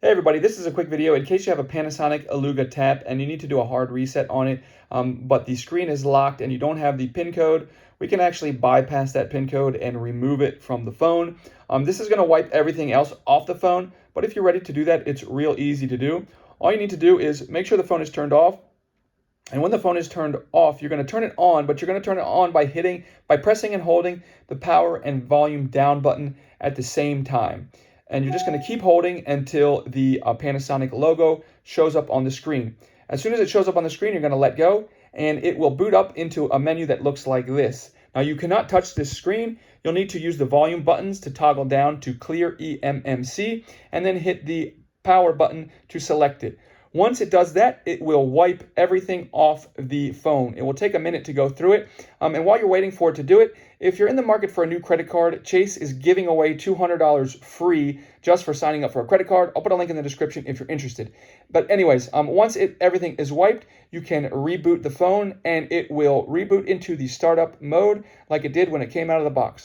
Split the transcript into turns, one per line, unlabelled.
Hey everybody, this is a quick video in case you have a Panasonic Eluga Tapp and you need to do a hard reset on it, but the screen is locked and you don't have the PIN code. We can actually bypass that PIN code and remove it from the phone. This is going to wipe everything else off the phone, but if you're ready to do that, it's real easy to do. All you need to do is make sure the phone is turned off. And when the phone is turned off, you're going to turn it on, but you're going to turn it on by pressing and holding the power and volume down button at the same time. And you're just going to keep holding until the Panasonic logo shows up on the screen. As soon as it shows up on the screen, you're going to let go, and it will boot up into a menu that looks like this. Now, you cannot touch this screen. You'll need to use the volume buttons to toggle down to clear eMMC, and then hit the power button to select it. Once it does that, it will wipe everything off the phone. It will take a minute to go through it. And while you're waiting for it to do it, if you're in the market for a new credit card, Chase is giving away $200 free just for signing up for a credit card. I'll put a link in the description if you're interested. But anyways, once everything is wiped, you can reboot the phone and it will reboot into the startup mode like it did when it came out of the box.